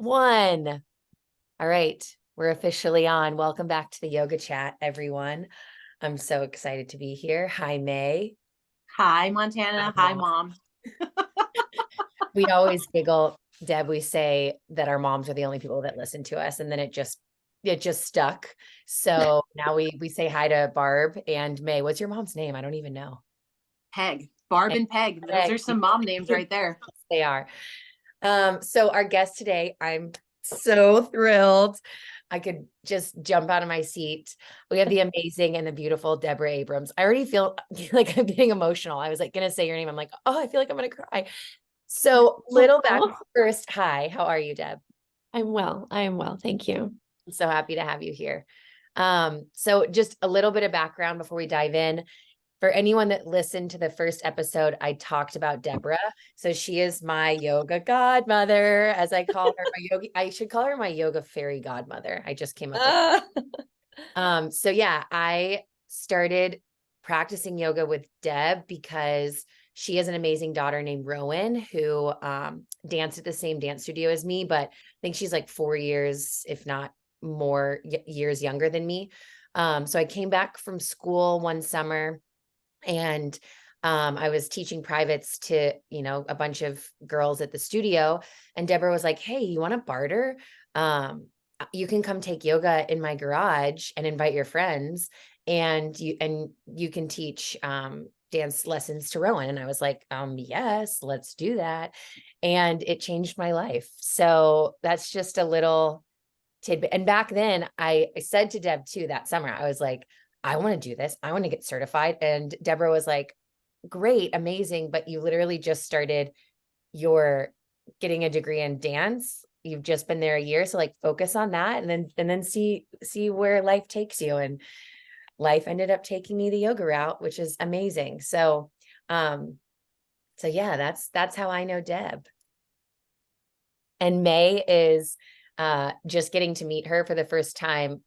One. All right, we're officially on. Welcome back to the yoga chat, everyone. I'm so excited to be here. Hi, May. Hi, Hi, Montana. Hi, Mom. Mom. We always giggle, Deb. We say that our moms are the only people that listen to us, and then it just stuck. So now we say hi to Barb and May. What's your mom's name? I don't even know. Peg. Barb and Peg. Those are some mom names right there. They are. So our guest today, I'm so thrilled. I could just jump out of my seat. We have the amazing and the beautiful Deborah Abrams. I already feel like I'm getting emotional. I was like gonna say your name. I'm like, oh, I feel like I'm gonna cry. So little back Oh, first. Hi, how are you, Deb? I'm well. I am well. Thank you. I'm so happy to have you here. So just a little bit of background before we dive in. For anyone that listened to the first episode, I talked about Deborah. So she is my yoga godmother, as I call her. I should call her my yoga fairy godmother. I just came up with. Ah. So yeah, I started practicing yoga with Deb because she has an amazing daughter named Rowan who danced at the same dance studio as me, but I think she's like 4 years, if not more years younger than me. So I came back from school one summer and I was teaching privates to, a bunch of girls at the studio. And Deborah was like, hey, you want to barter? You can come take yoga in my garage and invite your friends and you can teach dance lessons to Rowan. And I was like, yes, let's do that. And it changed my life. So that's just a little tidbit. And back then I said to Deb too, that summer, I was like, I want to do this. I want to get certified. And Deborah was like, great, amazing. But you literally just started your getting a degree in dance. You've just been there a year. So like focus on that and then see where life takes you. And life ended up taking me the yoga route, which is amazing. So yeah, that's how I know Deb. And May is just getting to meet her for the first time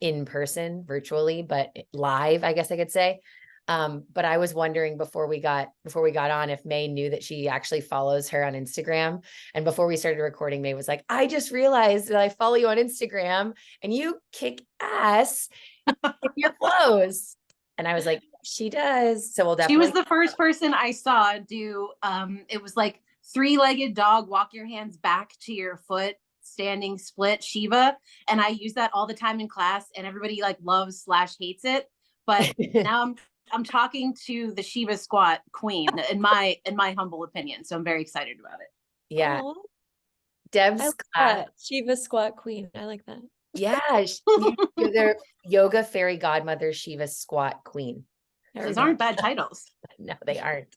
in person, virtually, but live, I guess I could say. But I was wondering before we got on if May knew that she actually follows her on Instagram. And before we started recording, May was like, I just realized that I follow you on Instagram and you kick ass in your clothes. And I was like, she does. So we'll she was definitely. the first person I saw do, it was like three-legged dog, walk your hands back to your foot, standing split Shiva. And I use that all the time in class and everybody like loves / hates it. But now I'm talking to the Shiva squat queen in my humble opinion. So I'm very excited about it. Yeah. Oh, I Deb's like class. that. Shiva squat queen. I like that. Yeah. You're their yoga fairy godmother, Shiva squat queen. Those There aren't bad titles. No, they aren't.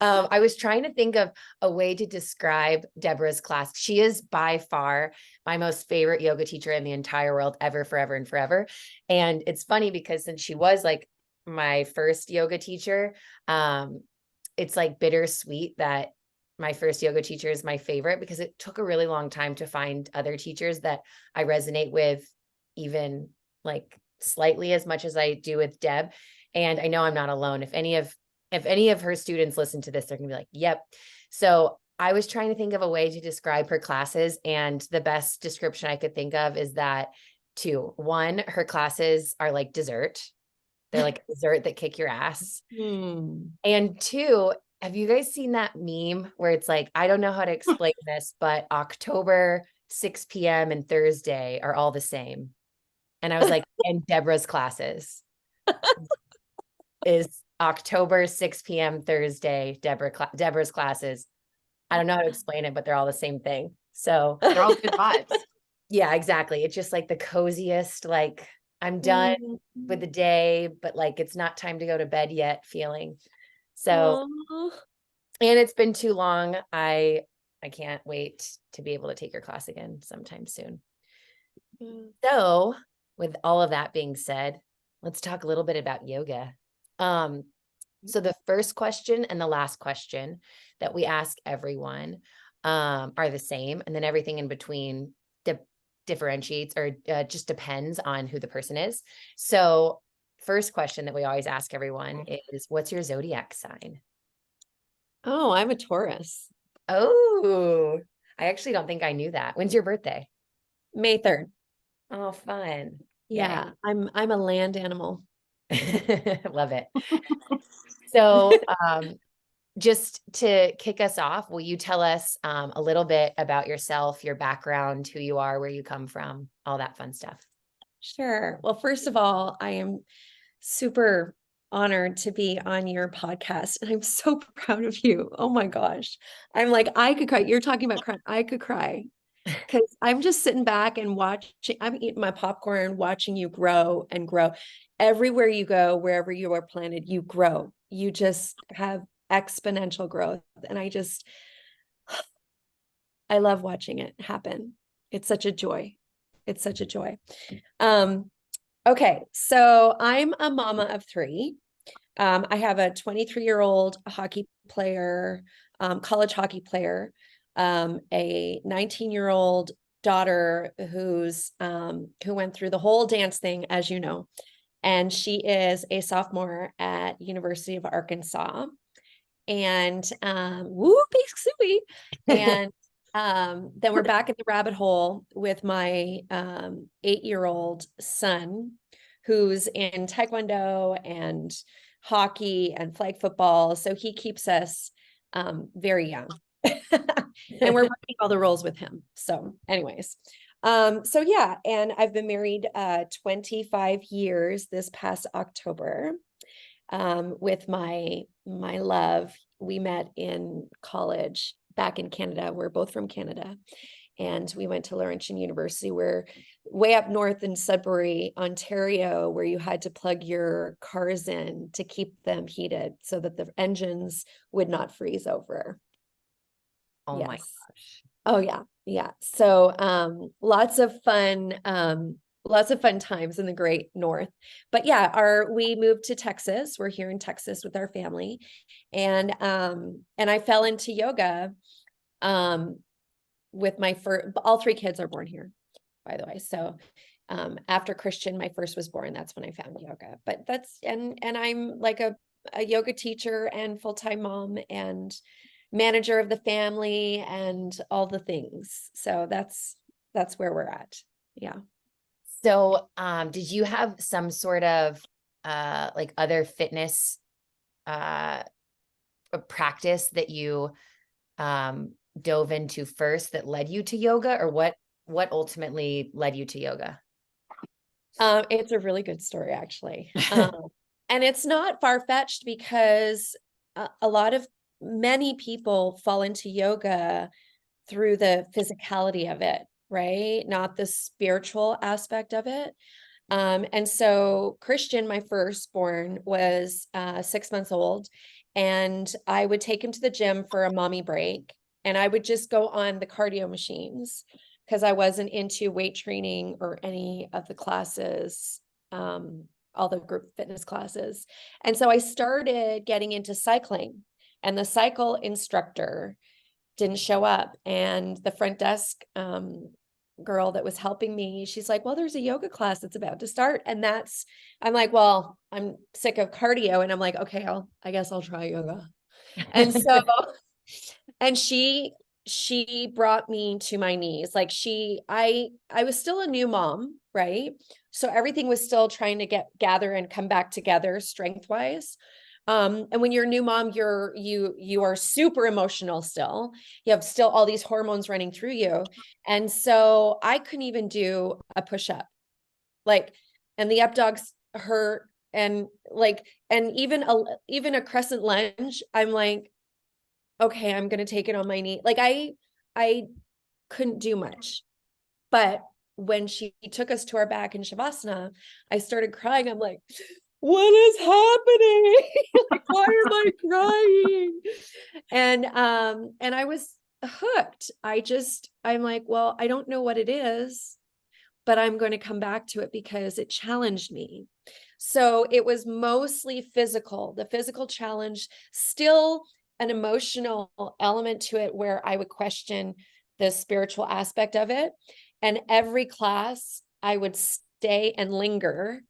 I was trying to think of a way to describe Deborah's class. She is by far my most favorite yoga teacher in the entire world, ever, forever, and forever. And it's funny because since she was like my first yoga teacher, it's like bittersweet that my first yoga teacher is my favorite because it took a really long time to find other teachers that I resonate with, even like slightly as much as I do with Deb. And I know I'm not alone. If any of her students listen to this, they're gonna be like, yep. So I was trying to think of a way to describe her classes, and the best description I could think of is that one, her classes are like dessert. They're like dessert that kick your ass. And two, have you guys seen that meme where it's like, I don't know how to explain this, but October, 6 p.m. and Thursday are all the same. And I was like, and Deborah's classes is October, 6 p.m. Thursday, Deborah's classes. I don't know how to explain it, but they're all the same thing. So They're all good vibes. yeah, exactly. It's just like the coziest, like I'm done with the day, but like it's not time to go to bed yet feeling. So, Oh. and it's been too long. I can't wait to be able to take your class again sometime soon. So, with all of that being said, let's talk a little bit about yoga. So the first question and the last question that we ask everyone are the same, and then everything in between differentiates or just depends on who the person is. So, first question that we always ask everyone is, "What's your zodiac sign?" Oh, I'm a Taurus. Oh, I actually don't think I knew that. When's your birthday? May 3rd. Oh, fun. Yeah, I'm a land animal. Love it. So, just to kick us off, will you tell us a little bit about yourself, your background, who you are, where you come from, all that fun stuff? Sure. Well, first of all, I am super honored to be on your podcast, and I'm so proud of you. Oh my gosh. I'm like, I could cry. You're talking about crying. I could cry because I'm just sitting back and watching. I'm eating my popcorn, watching you grow and grow. Everywhere you go, wherever you are planted, you grow. You just have exponential growth. And I love watching it happen. It's such a joy. It's such a joy. Okay, so I'm a mama of three. I have a 23-year-old hockey player, college hockey player, a 19-year-old daughter who went through the whole dance thing, as you know, and she is a sophomore at University of Arkansas. And woo, big suey. And then we're back in the rabbit hole with my 8-year-old son, who's in taekwondo and hockey and flag football. So he keeps us very young. And we're working all the roles with him. So anyways, so yeah, and I've been married 25 years this past October with my love. We met in college back in Canada. We're both from Canada. And we went to Laurentian University. We're way up north in Sudbury, Ontario, where you had to plug your cars in to keep them heated so that the engines would not freeze over. Oh my Yes. gosh. Oh yeah. Yeah. So lots of fun times in the great north. But yeah, we moved to Texas. We're here in Texas with our family. And I fell into yoga with my first. All three kids are born here, by the way. So after Christian, my first was born, that's when I found yoga. But that's and I'm like a yoga teacher and full-time mom and manager of the family and all the things. So that's where we're at. Yeah. So, did you have some sort of like other fitness practice that you dove into first that led you to yoga, or what ultimately led you to yoga? It's a really good story, actually. And it's not far-fetched because many people fall into yoga through the physicality of it, right? Not the spiritual aspect of it. And so Christian, my firstborn, was 6 months old, and I would take him to the gym for a mommy break, and I would just go on the cardio machines because I wasn't into weight training or any of the classes, all the group fitness classes. And so I started getting into cycling, and the cycle instructor didn't show up, and the front desk girl that was helping me, she's like, well, there's a yoga class that's about to start. And I'm like, well, I'm sick of cardio. And I'm like, okay, I guess I'll try yoga. And so, and she brought me to my knees. Like I was still a new mom, right? So everything was still trying to gather and come back together strength wise. And when you're a new mom, you are super emotional still. You have still all these hormones running through you. And so I couldn't even do a push-up. And the up dogs hurt, and even a crescent lunge, I'm like, okay, I'm gonna take it on my knee. I couldn't do much. But when she took us to our back in Shavasana, I started crying. I'm like, what is happening? Like, why am I crying? And I was hooked. I'm like, well, I don't know what it is, but I'm going to come back to it because it challenged me. So it was mostly physical, the physical challenge, still an emotional element to it where I would question the spiritual aspect of it. And every class I would stay and linger.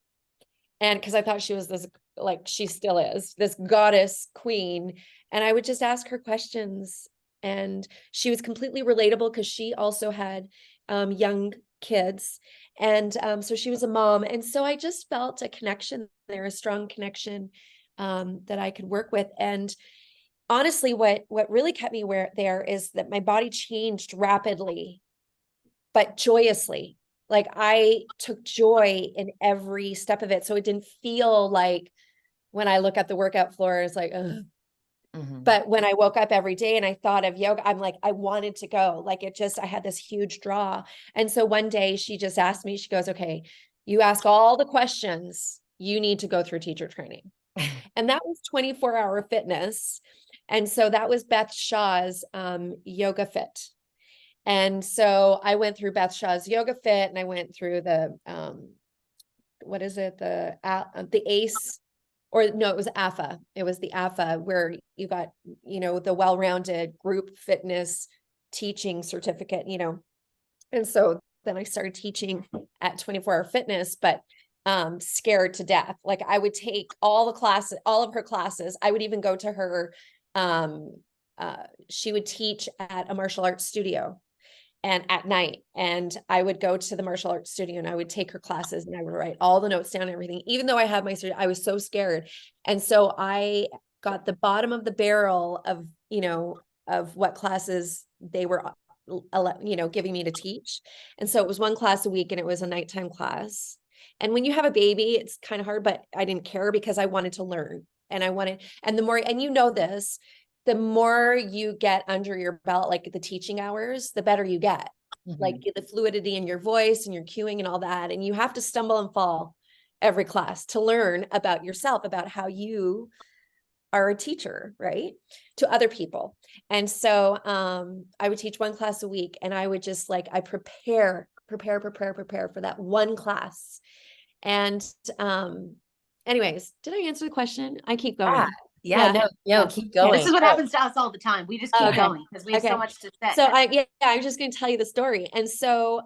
And because I thought she was this, like she still is, this goddess queen. And I would just ask her questions and she was completely relatable because she also had young kids. And so she was a mom. And so I just felt a connection there, a strong connection that I could work with. And honestly, what really kept me there is that my body changed rapidly, but joyously. Like I took joy in every step of it. So it didn't feel like when I look at the workout floor, it's like, ugh. But when I woke up every day and I thought of yoga, I'm like, I wanted to go. Like it just, I had this huge draw. And so one day she just asked me, she goes, okay, you ask all the questions, you need to go through teacher training. And that was 24-hour fitness. And so that was Beth Shaw's Yoga Fit. And so I went through Beth Shaw's Yoga Fit, and I went through the, what is it? The ACE, or no, it was AFA. It was the AFA where you got, the well-rounded group fitness teaching certificate, And so then I started teaching at 24-hour fitness, but scared to death. Like I would take all the classes, all of her classes. I would even go to her, she would teach at a martial arts studio and at night, and I would go to the martial arts studio and I would take her classes and I would write all the notes down and everything. Even though I had my I was so scared. And so I got the bottom of the barrel of, of what classes they were, giving me to teach. And so it was one class a week and it was a nighttime class. And when you have a baby, it's kind of hard, but I didn't care because I wanted to learn, and and the more, and this, the more you get under your belt, like the teaching hours, the better you get. Like the fluidity in your voice and your cueing and all that. And you have to stumble and fall every class to learn about yourself, about how you are a teacher, right? To other people. And so I would teach one class a week, and I would just I prepare for that one class. And anyways, did I answer the question? I keep going. Yeah, no, keep going. This is what happens to us all the time. We just keep going because we have so much to say. So I'm just going to tell you the story. And so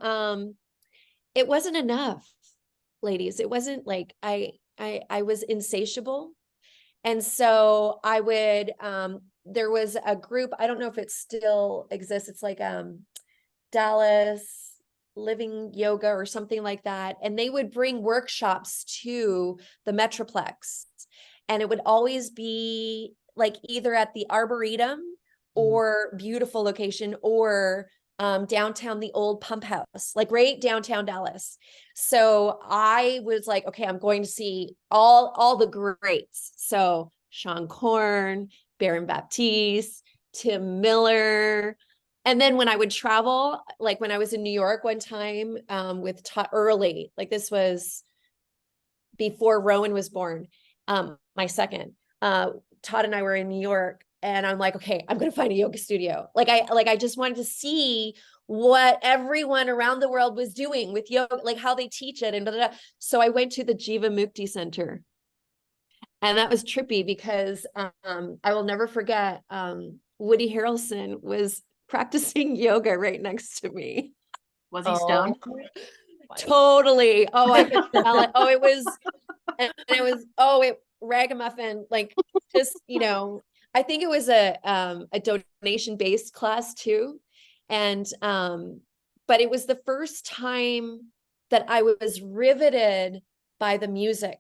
it wasn't enough, ladies. It wasn't like I was insatiable. And so I would there was a group, I don't know if it still exists. It's like Dallas Living Yoga or something like that. And they would bring workshops to the Metroplex. And it would always be like either at the Arboretum or beautiful location, or downtown, the old pump house, like right downtown Dallas. So I was like, okay, I'm going to see all the greats. So Sean Korn, Baron Baptiste, Tim Miller. And then when I would travel, like when I was in New York one time with Todd early, like this was before Rowan was born, my second, Todd and I were in New York, and I'm like, okay, I'm going to find a yoga studio. I just wanted to see what everyone around the world was doing with yoga, like how they teach it and blah, blah, blah. So I went to the Jiva Mukti Center, and that was trippy because I will never forget, Woody Harrelson was practicing yoga right next to me. Was he stoned? Totally. Oh, I could smell it. Oh, it was ragamuffin, like just, I think it was a donation-based class too. And but it was the first time that I was riveted by the music.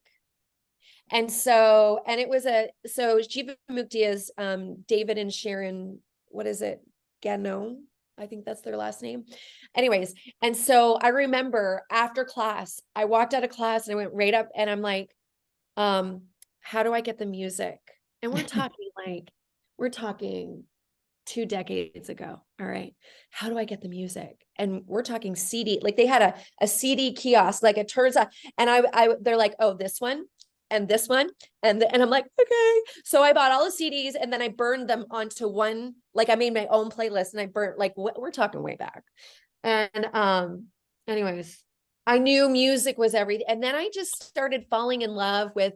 And so, and it was so Jiva Mukti is David and Sharon, what is it? Gano, I think that's their last name. Anyways, and so I remember after class, I walked out of class and I went right up and I'm like, how do I get the music? And we're talking 2 decades ago. All right. How do I get the music? And we're talking CD, like they had a CD kiosk, like it turns out, and they're like, oh, this one and this one. And I'm like, okay. So I bought all the CDs and then I burned them onto one, like I made my own playlist and I burnt, like we're talking way back. And anyways, I knew music was everything. And then I just started falling in love with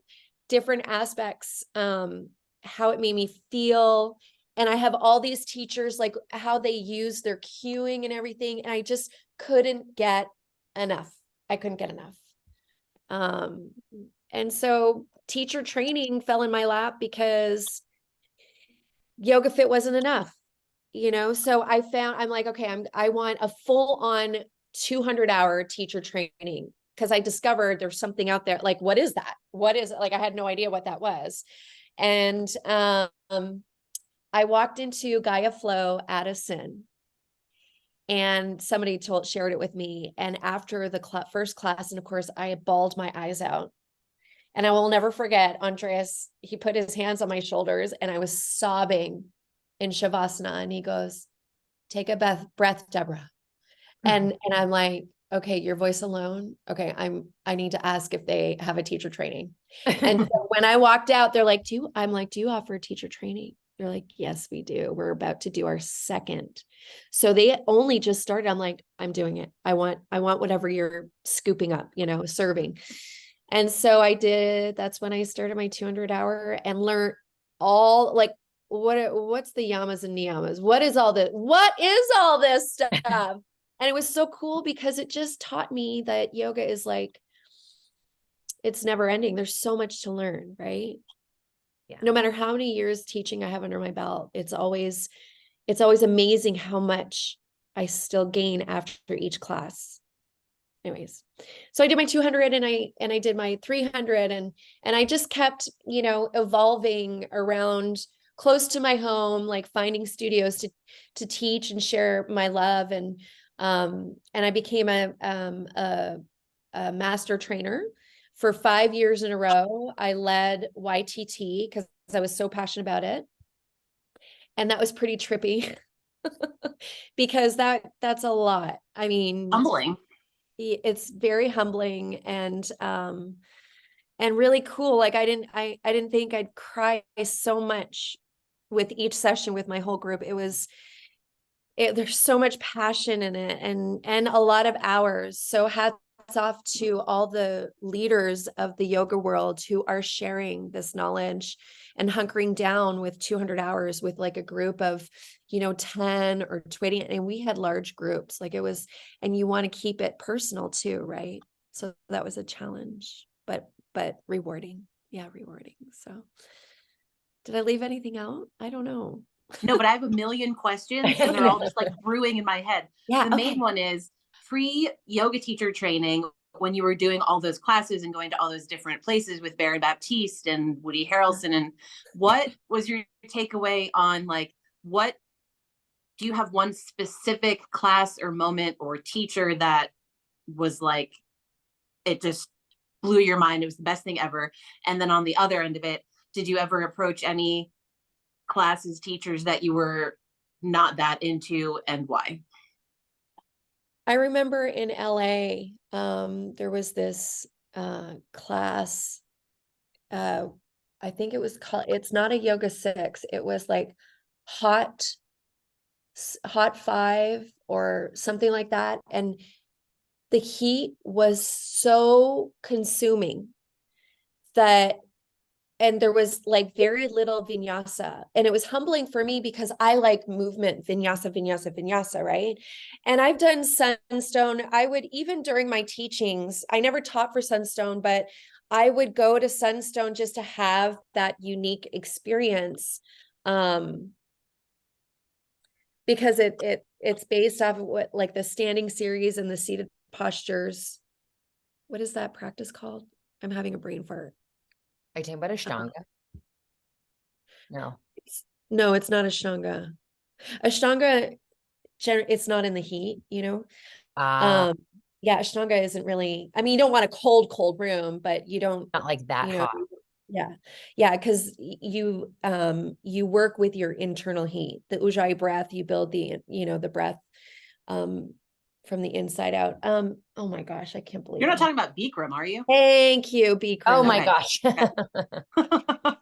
different aspects, how it made me feel. And I have all these teachers, like how they use their cueing and everything. And I just couldn't get enough. I couldn't get enough. And so teacher training fell in my lap because Yoga Fit wasn't enough. so I'm like, okay, I want a full on 200-hour teacher training, because I discovered there's something out there. Like, what is that? What is it? Like, I had no idea what that was. And I walked into Gaia Flow Addison, and somebody shared it with me. And after the first class, and of course, I bawled my eyes out. And I will never forget, Andreas, he put his hands on my shoulders, and I was sobbing in Shavasana. And he goes, take a breath, Deborah. And I'm like, okay, your voice alone. Okay, I need to ask if they have a teacher training. And so when I walked out, they're like, do you offer teacher training? They're like, yes, we do. We're about to do our second. So they only just started. I'm like, I'm doing it. I want whatever you're scooping up, serving. And so I did. That's when I started my 200-hour and learned all, like, what's the yamas and niyamas? What is all this stuff? And it was so cool because it just taught me that yoga is like, it's never ending. There's so much to learn, right? Yeah. No matter how many years teaching I have under my belt, it's always amazing how much I still gain after each class. Anyways, so I did my 200 and I did my 300, and I just kept, evolving around close to my home, like finding studios to teach and share my love. And I became a master trainer for 5 years in a row. I led YTT because I was so passionate about it. And that was pretty trippy because that's a lot. I mean, Humbling. it's very humbling and really cool. Like I didn't think I'd cry so much with each session with my whole group. There's so much passion in it and a lot of hours. So hats off to all the leaders of the yoga world who are sharing this knowledge and hunkering down with 200 hours with like a group of, 10 or 20. And we had large groups, like it was, and you want to keep it personal too, right? So that was a challenge, but rewarding. Yeah, rewarding. So did I leave anything out? I don't know. No, but I have a million questions and they're all just like brewing in my head. Yeah. The main one is pre-yoga teacher training, when you were doing all those classes and going to all those different places with Baron Baptiste and Woody Harrelson, and what was your takeaway on, like, what do you have one specific class or moment or teacher that was like, it just blew your mind, it was the best thing ever? And then on the other end of it, did you ever approach any classes, teachers that you were not that into, and why? I remember in LA, there was this class. I think it was called, it's not a yoga 6. It was like hot 5 or something like that. And the heat was so consuming and there was like very little vinyasa. And it was humbling for me because I like movement, vinyasa, right? And I've done Sunstone. I would, even during my teachings, I never taught for Sunstone, but I would go to Sunstone just to have that unique experience. Because it's based off of what, like the standing series and the seated postures. What is that practice called? I'm having a brain fart. Are you talking about Ashtanga? No. No, it's not Ashtanga. Ashtanga, it's not in the heat, Uh, yeah, Ashtanga isn't really, I mean, you don't want a cold room, but you don't, not like that hot. yeah, because you work with your internal heat, the Ujjayi breath. You build the breath from the inside out. Oh my gosh, I can't believe You're not talking about Bikram, are you? Thank you, Bikram. Oh my gosh.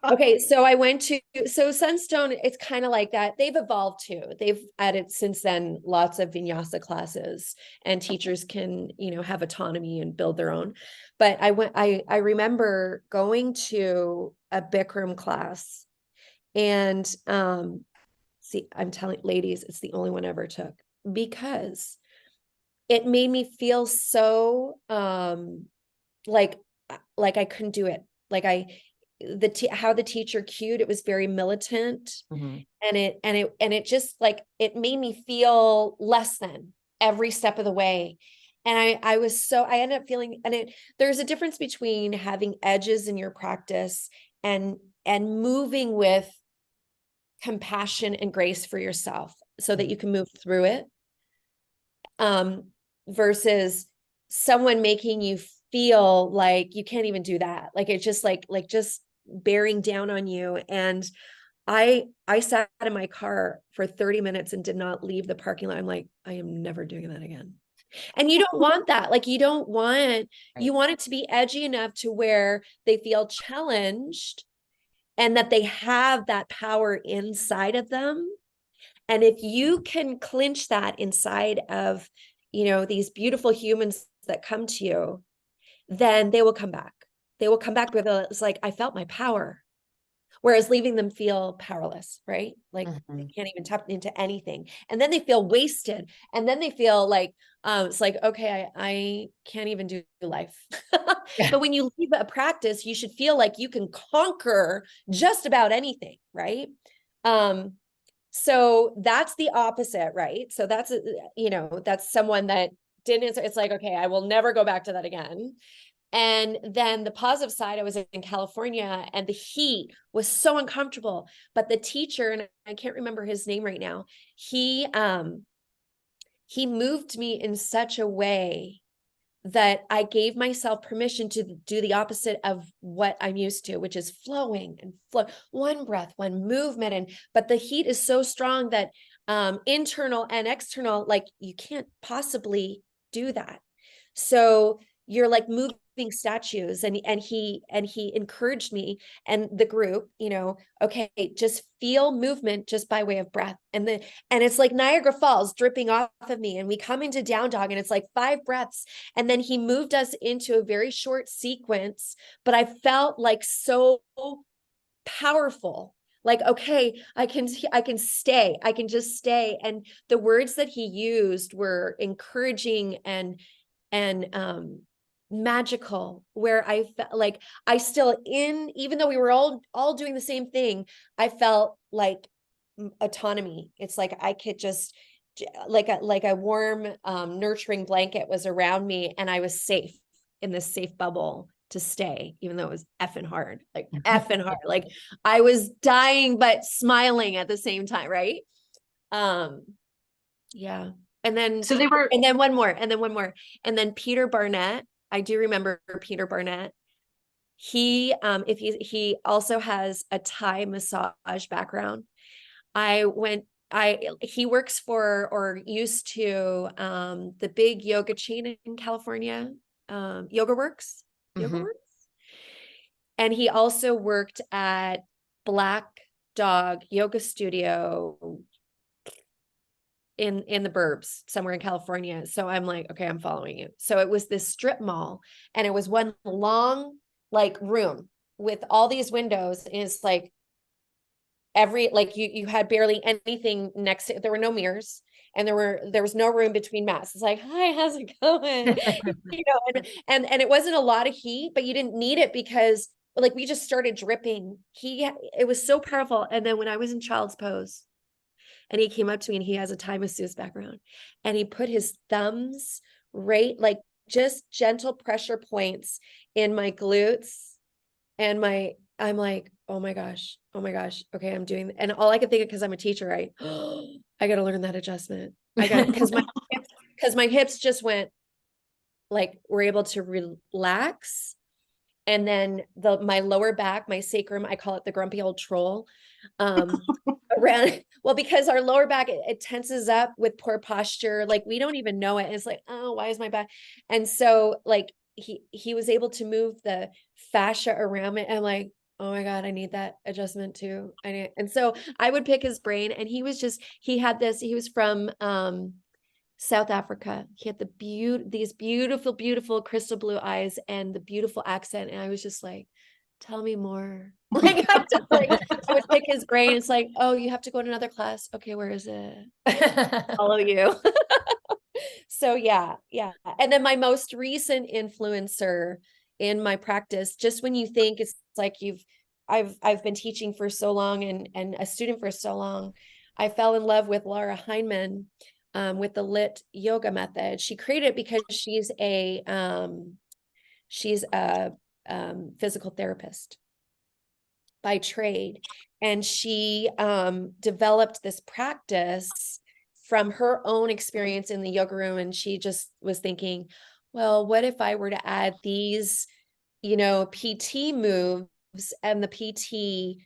Okay, so I went to Sunstone. It's kind of like that. They've evolved too. They've added since then lots of vinyasa classes, and teachers can have autonomy and build their own. But I remember going to a Bikram class, and see, I'm telling ladies, it's the only one I ever took because it made me feel so like I couldn't do it. Like how the teacher cued, it was very militant. Mhm. And it just like, it made me feel less than every step of the way. And I ended up feeling, there's a difference between having edges in your practice and moving with compassion and grace for yourself so that you can move through it. Versus someone making you feel like you can't even do that. Like it's just like just bearing down on you. And I sat in my car for 30 minutes and did not leave the parking lot. I'm like, I am never doing that again. And you don't want that. Like you want it to be edgy enough to where they feel challenged and that they have that power inside of them. And if you can clinch that inside of, these beautiful humans that come to you, then they will come back. They will come back with it's like, I felt my power. Whereas leaving them feel powerless, right? Like they can't even tap into anything. And then they feel wasted. And then they feel like, it's like, okay, I can't even do life. Yeah. But when you leave a practice, you should feel like you can conquer just about anything, right? So that's the opposite, right? So that's, that's someone that didn't answer. It's like, okay, I will never go back to that again. And then the positive side, I was in California and the heat was so uncomfortable, but the teacher, and I can't remember his name right now, he moved me in such a way that I gave myself permission to do the opposite of what I'm used to, which is flowing and flow, one breath, one movement. But the heat is so strong that internal and external, like you can't possibly do that. So you're like moving statues, and he encouraged me and the group, okay, just feel movement just by way of breath. And it's like Niagara Falls dripping off of me. And we come into down dog and it's like 5 breaths. And then he moved us into a very short sequence, but I felt like so powerful. Like, okay, I can stay. I can just stay. And the words that he used were encouraging and magical, where I felt like I still even though we were all doing the same thing, I felt like autonomy. It's like I could just like a warm, nurturing blanket was around me, and I was safe in this safe bubble to stay, even though it was effing hard, like effing hard. Like I was dying, but smiling at the same time. Right. Yeah. And then, So they were, and then one more, and then Peter Barnett. I do remember Peter Barnett. He, he also has a Thai massage background. He works for, or used to, the big yoga chain in California, Yoga Works. And he also worked at Black Dog Yoga Studio in the burbs somewhere in California. So I'm like, okay, I'm following you. So it was this strip mall, and it was one long like room with all these windows. And it's like you had barely anything next to it. There were no mirrors, and there was no room between mats. It's like, hi, how's it going? And it wasn't a lot of heat, but you didn't need it because like we just started dripping. It was so powerful. And then when I was in child's pose, and he came up to me, and he has a Thai masseuse background, and he put his thumbs right, like just gentle pressure points in my glutes and I'm like, oh my gosh, okay, I'm doing, and all I could think of, because I'm a teacher, right? I got to learn that adjustment. Because my hips just went, like, were able to relax. And then my lower back, my sacrum, I call it the grumpy old troll, around, well, because our lower back, it tenses up with poor posture. Like we don't even know it. It's like, oh, why is my back? And so like he was able to move the fascia around it. And I'm like, oh my God, I need that adjustment too. And so I would pick his brain, and he was from South Africa. He had these beautiful, beautiful crystal blue eyes and the beautiful accent. And I was just like, tell me more. Like, I would pick his brain. It's like, oh, you have to go to another class. Okay, where is it? Follow you. So yeah. And then my most recent influencer in my practice, just when you think it's like you've I've been teaching for so long and a student for so long, I fell in love with Laura Heinemann, with the lit yoga method. She created it because she's a physical therapist by trade. And she developed this practice from her own experience in the yoga room. And she just was thinking, well, what if I were to add these, PT moves and the PT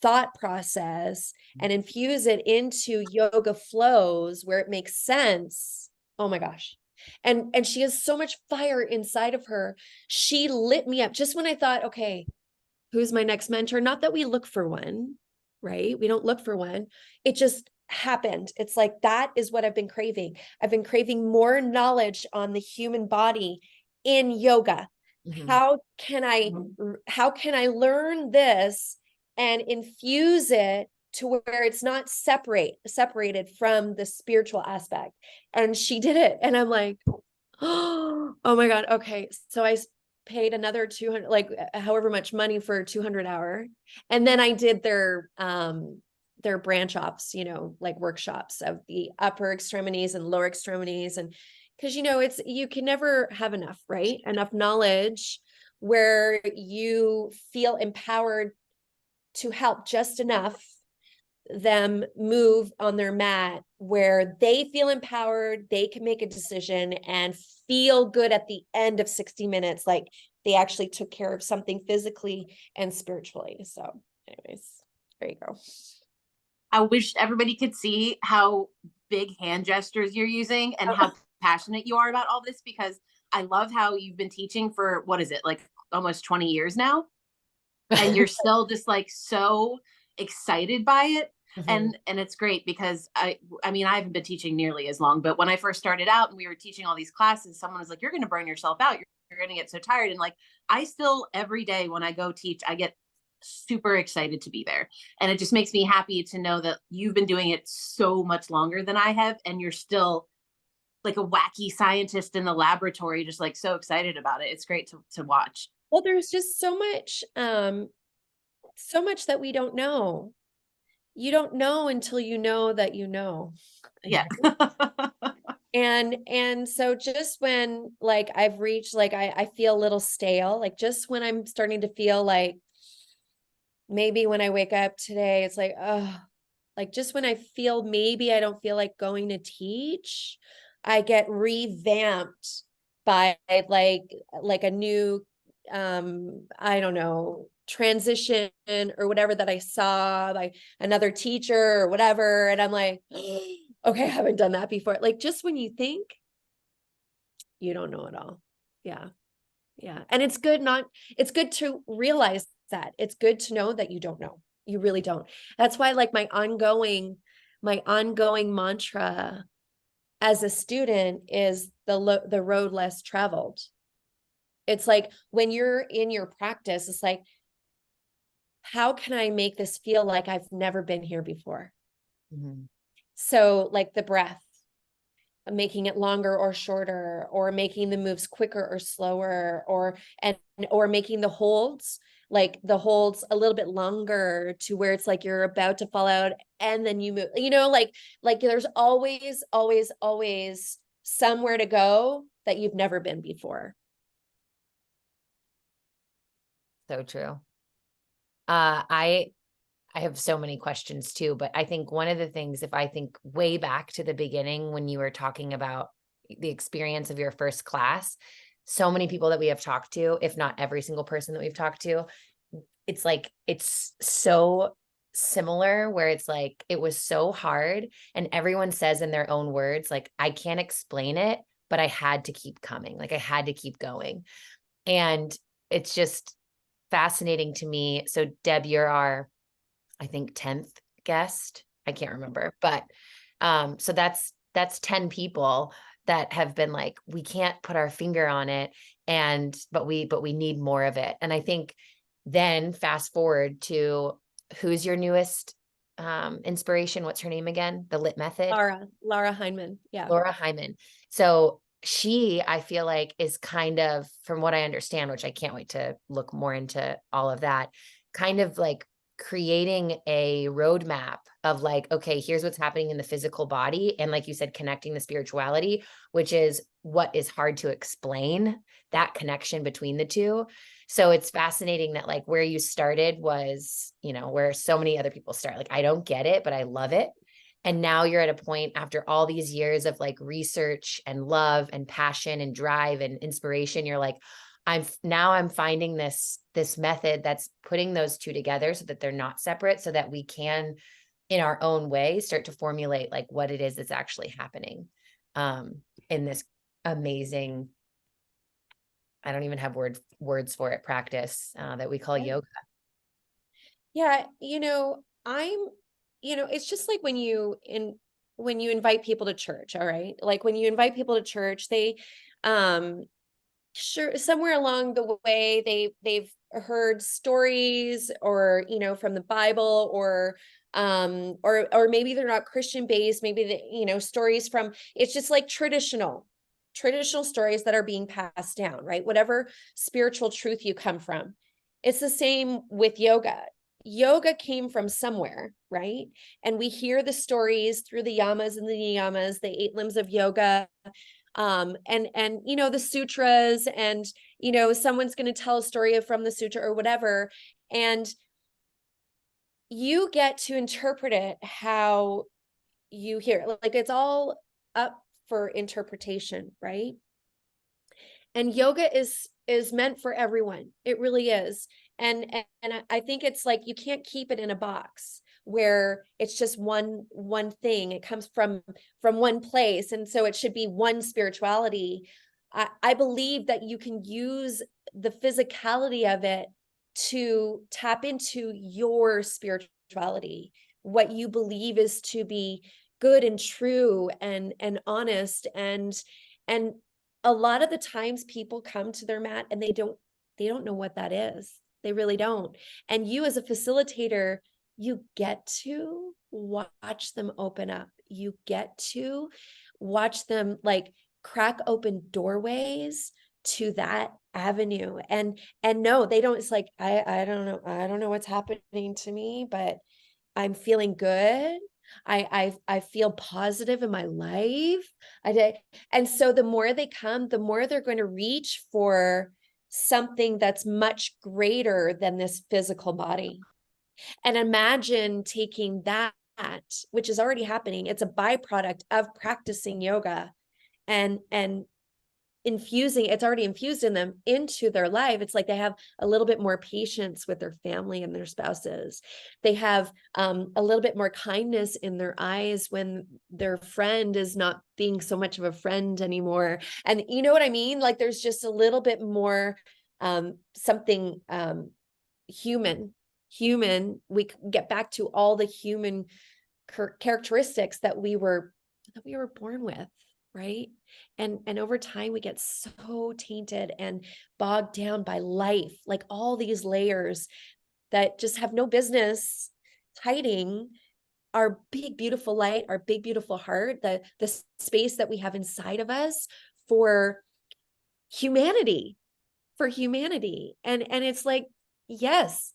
thought process and infuse it into yoga flows where it makes sense? Oh my gosh. And she has so much fire inside of her. She lit me up just when I thought, okay, who's my next mentor? Not that we look for one, right? We don't look for one. It just happened. It's like, that is what I've been craving. I've been craving more knowledge on the human body in yoga. Mhm. How can I learn this and infuse it to where it's not separated from the spiritual aspect? And she did it. And I'm like, oh my God. Okay. So I paid another 200, like however much money for a 200 hour. And then I did their branch offs, like workshops of the upper extremities and lower extremities. And because, you can never have enough, right? Enough knowledge where you feel empowered to help just enough them move on their mat where they feel empowered, they can make a decision and feel good at the end of 60 minutes, like they actually took care of something physically and spiritually. So anyways, there you go. I wish everybody could see how big hand gestures you're using and how passionate you are about all this, because I love how you've been teaching for, what is it, like almost 20 years now? And you're still just like so excited by it. And it's great because I mean, I haven't been teaching nearly as long, but when I first started out and we were teaching all these classes, someone was like, you're going to burn yourself out. You're going to get so tired. And like, I still, every day when I go teach, I get super excited to be there. And it just makes me happy to know that you've been doing it so much longer than I have. And you're still like a wacky scientist in the laboratory, just like so excited about it. It's great to watch. Well, there's just so much that we don't know. You don't know until you know that you know. Yeah. And so just when like I've reached, like I feel a little stale, like just when I'm starting to feel like maybe when I wake up today, it's like, oh, like just when I feel maybe I don't feel like going to teach, I get revamped by like a new I don't know, transition or whatever that I saw, like another teacher or whatever. And I'm like, okay, I haven't done that before. Like just when you think you don't know it all. Yeah. Yeah. And it's good to realize that. It's good to know that you don't know. You really don't. That's why like my ongoing mantra as a student is the road less traveled. It's like when you're in your practice, it's like, how can I make this feel like I've never been here before? So like the breath, making it longer or shorter, or making the moves quicker or slower, or making the holds a little bit longer to where it's like you're about to fall out and then you move, like there's always somewhere to go that you've never been before. So true. I have so many questions too, but I think one of the things, if I think way back to the beginning when you were talking about the experience of your first class, so many people that we have talked to, if not every single person that we've talked to, it's like, it's so similar where it's like, it was so hard. And everyone says in their own words, like, I can't explain it, but I had to keep coming. Like I had to keep going. And it's just fascinating to me. So Deb, you're our, I think 10th guest. I can't remember, but so that's 10 people that have been like, we can't put our finger on it, but we need more of it. And I think then fast forward to who's your newest inspiration? What's her name again? The lit method? Laura Heinemann. Yeah. Laura Heinemann. So she, I feel like, is kind of, from what I understand, which I can't wait to look more into all of that, kind of like creating a roadmap of like, okay, here's what's happening in the physical body. And like you said, connecting the spirituality, which is what is hard to explain, that connection between the two. So it's fascinating that like where you started was, you know, where so many other people start. Like, I don't get it, but I love it. And now you're at a point after all these years of like research and love and passion and drive and inspiration, you're like, I'm finding this method that's putting those two together so that they're not separate, so that we can, in our own way, start to formulate like what it is that's actually happening in this amazing, I don't even have words for it, practice that we call yoga. Yeah, it's just like when you invite people to church, all right? Like when you invite people to church, they sure somewhere along the way they've heard stories or from the Bible or maybe they're not Christian based, maybe stories from, it's just like traditional stories that are being passed down, right? Whatever spiritual truth you come from. It's the same with yoga. Yoga came from somewhere, right? And we hear the stories through the yamas and the niyamas, the 8 limbs of yoga, and the sutras, and someone's going to tell a story from the sutra or whatever, and you get to interpret it how you hear it. Like it's all up for interpretation, right? And yoga is meant for everyone. It really is. And I think it's like you can't keep it in a box where it's just one thing. It comes from one place, and so it should be one spirituality. I believe that you can use the physicality of it to tap into your spirituality, what you believe is to be good and true and honest, and a lot of the times people come to their mat and they don't know what that is. They really don't. And you as a facilitator, you get to watch them open up. You get to watch them like crack open doorways to that avenue. And no, they don't, it's like, I don't know. I don't know what's happening to me, but I'm feeling good. I feel positive in my life. And so the more they come, the more they're going to reach for something that's much greater than this physical body. And imagine taking that, which is already happening. It's a byproduct of practicing yoga, and it's already infused in them into their life. It's like they have a little bit more patience with their family and their spouses. They have a little bit more kindness in their eyes when their friend is not being so much of a friend anymore. And you know what I mean? Like there's just a little bit more something human. We get back to all the human characteristics that we were born with. Right. And over time we get so tainted and bogged down by life, like all these layers that just have no business hiding our big, beautiful light, our big, beautiful heart, the space that we have inside of us for humanity, And it's like, yes,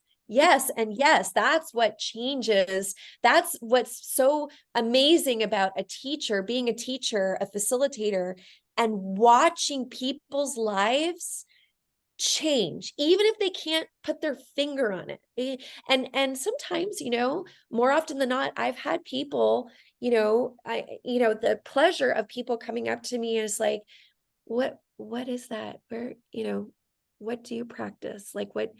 and yes, that's what changes. That's what's so amazing about a teacher, being a teacher, a facilitator, and watching people's lives change, even if they can't put their finger on it. And sometimes, more often than not, I've had people, the pleasure of people coming up to me is like, what is that? Where, what do you practice? Like what?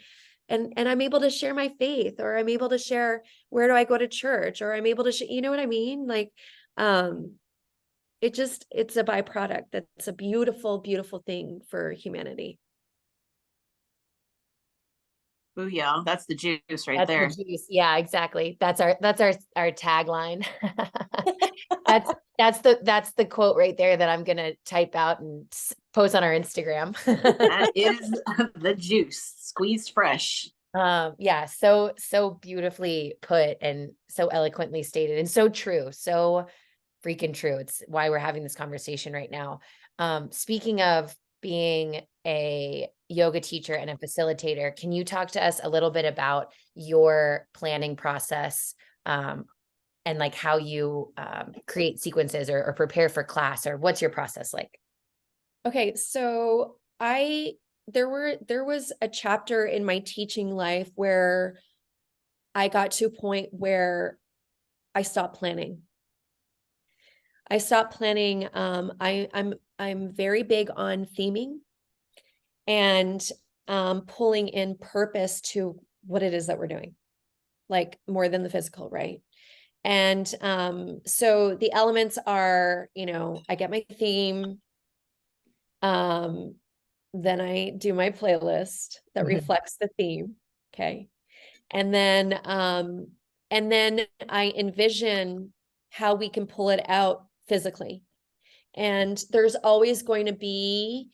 And I'm able to share my faith, or I'm able to share, where do I go to church, or I'm able to you know what I mean? Like, it's a byproduct. That's a beautiful, beautiful thing for humanity. Booyah. That's the juice right That's there. the juice. Yeah, exactly. That's our tagline. That's the quote right there that I'm gonna type out and post on our Instagram. That is the juice, squeezed fresh. Yeah, so beautifully put and so eloquently stated and so true, so freaking true. It's why we're having this conversation right now. Speaking of being a yoga teacher and a facilitator, can you talk to us a little bit about your planning process, and like how you create sequences or prepare for class, or what's your process like? Okay, so there was a chapter in my teaching life where I got to a point where I stopped planning. I stopped planning. I'm very big on theming and pulling in purpose to what it is that we're doing, like more than the physical, right? And so the elements are, I get my theme, then I do my playlist that reflects the theme. Okay. And then I envision how we can pull it out physically. And there's always going to be,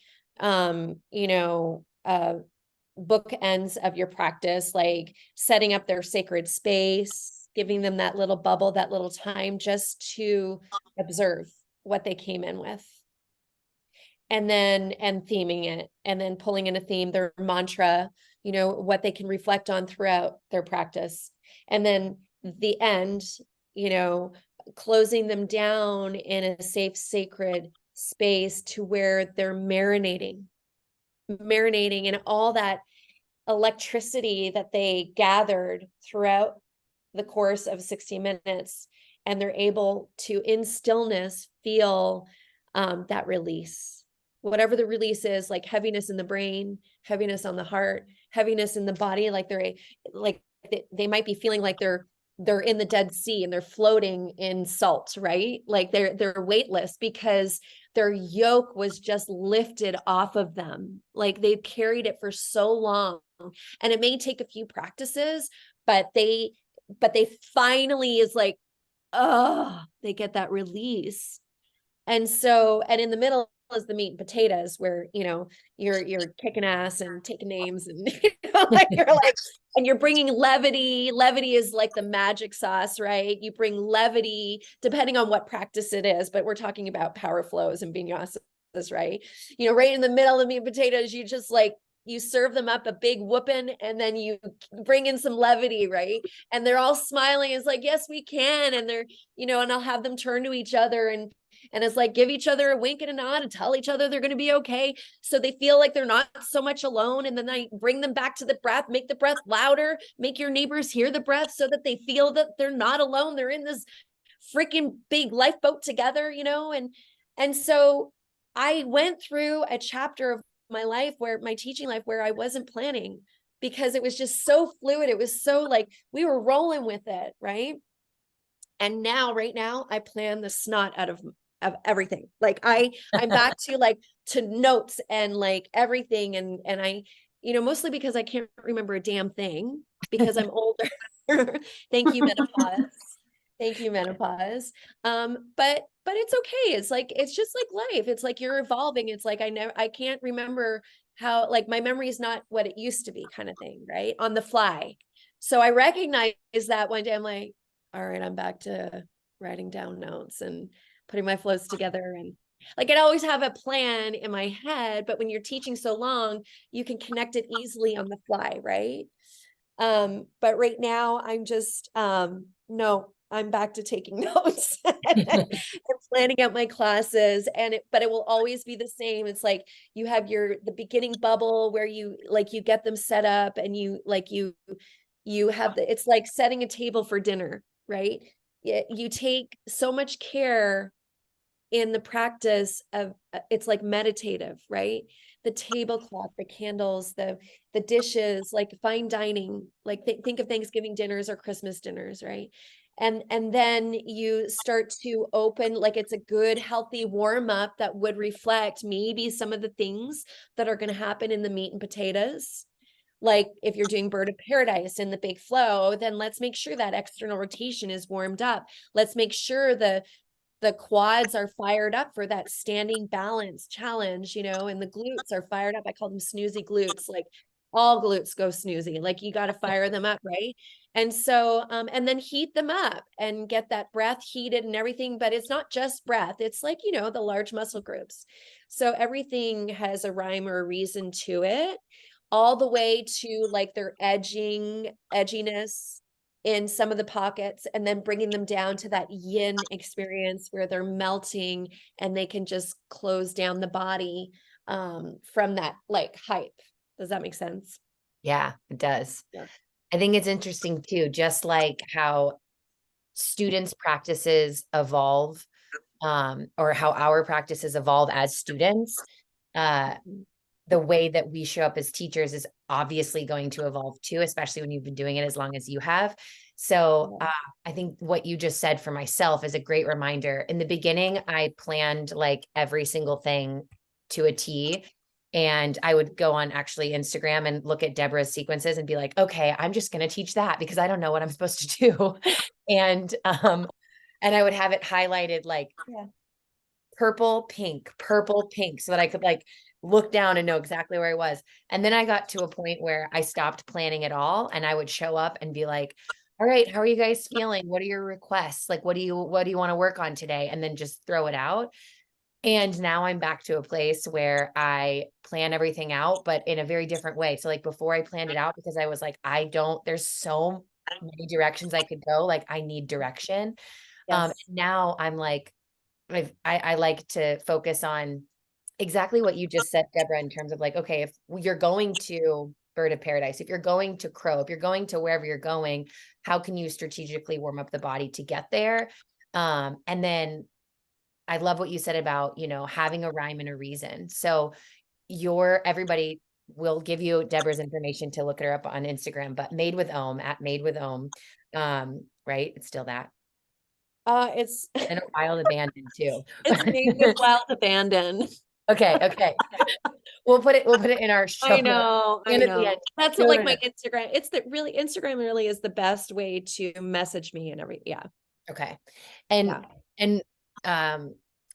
bookends of your practice, like setting up their sacred space, giving them that little bubble, that little time just to observe what they came in with. And theming it, and then pulling in a theme, their mantra, what they can reflect on throughout their practice. And then the end, closing them down in a safe, sacred space to where they're marinating in all that electricity that they gathered throughout the course of 60 minutes. And they're able to, in stillness, feel that release. Whatever the release is, like heaviness in the brain, heaviness on the heart, heaviness in the body, like they might be feeling like they're in the Dead Sea and they're floating in salt, right? Like they're weightless because their yoke was just lifted off of them. Like they've carried it for so long, and it may take a few practices, but they finally is like, oh, they get that release. And in the middle is the meat and potatoes, where you're kicking ass and taking names, and and you're bringing levity. Levity is like the magic sauce, right? You bring levity depending on what practice it is, but we're talking about power flows and vinyasas, right? Right in the middle of the meat and potatoes, you just like, you serve them up a big whooping, and then you bring in some levity, right? And they're all smiling. It's like, yes, we can. And they're, and I'll have them turn to each other and it's like, give each other a wink and a nod and tell each other they're going to be okay. So they feel like they're not so much alone. And then I bring them back to the breath, make the breath louder, make your neighbors hear the breath so that they feel that they're not alone. They're in this freaking big lifeboat together, and so I went through a chapter of my life, where my teaching life, where I wasn't planning, because it was just so fluid. It was so like, we were rolling with it. Right. And right now I plan the snot out of everything. Like I'm back to to notes and like everything. And I, mostly because I can't remember a damn thing because I'm older. Thank you, menopause. Thank you, menopause. But it's okay. It's just like life. It's like you're evolving. It's like I can't remember how, like, my memory is not what it used to be, kind of thing, right? On the fly. So I recognize that one day I'm like, all right, I'm back to writing down notes and putting my flows together. And like, I'd always have a plan in my head, but when you're teaching so long, you can connect it easily on the fly, right? But right now I'm just, no, I'm back to taking notes and planning out my classes, but it will always be the same. It's like, you have the beginning bubble where you get them set up, and you have it's like setting a table for dinner, right? You take so much care in the practice of, it's like meditative, right? The tablecloth, the candles, the dishes, like fine dining, like think of Thanksgiving dinners or Christmas dinners, right? And then you start to open, like, it's a good healthy warm up that would reflect maybe some of the things that are going to happen in the meat and potatoes. Like if you're doing bird of paradise in the big flow, then let's make sure that external rotation is warmed up. Let's make sure the quads are fired up for that standing balance challenge, and the glutes are fired up. I call them snoozy glutes. Like, all glutes go snoozy. Like, you got to fire them up, right? And so, and then heat them up and get that breath heated and everything. But it's not just breath. It's like, the large muscle groups. So everything has a rhyme or a reason to it, all the way to like their edginess in some of the pockets, and then bringing them down to that yin experience where they're melting and they can just close down the body from that like hype. Does that make sense? Yeah, it does. Yeah. I think it's interesting too, just like how students' practices evolve, or how our practices evolve as students. The way that we show up as teachers is obviously going to evolve too, especially when you've been doing it as long as you have. So I think what you just said for myself is a great reminder. In the beginning, I planned like every single thing to a T. And I would go on actually Instagram and look at Deborah's sequences and be like, okay, I'm just going to teach that because I don't know what I'm supposed to do. and I would have it highlighted like purple, pink, so that I could like look down and know exactly where I was. And then I got to a point where I stopped planning at all. And I would show up and be like, all right, how are you guys feeling? What are your requests? Like, what do you want to work on today? And then just throw it out. And now I'm back to a place where I plan everything out, but in a very different way. So like before I planned it out because I was like, there's so many directions I could go. Like I need direction. Yes. Now I'm like, I like to focus on exactly what you just said, Deborah, in terms of like, okay, if you're going to Bird of Paradise, if you're going to Crow, if you're going to wherever you're going, how can you strategically warm up the body to get there? And then I love what you said about, having a rhyme and a reason. So everybody will give you Deborah's information to look her up on Instagram, but Made with Om at Made with Om. Right? It's still that. It's And a Wild Abandon too. it's Made with Wild Abandon. Okay. We'll put it in our show. I know. And at the end. That's No, like no, my no. Instagram. Instagram really is the best way to message me and everything. Yeah. Okay. And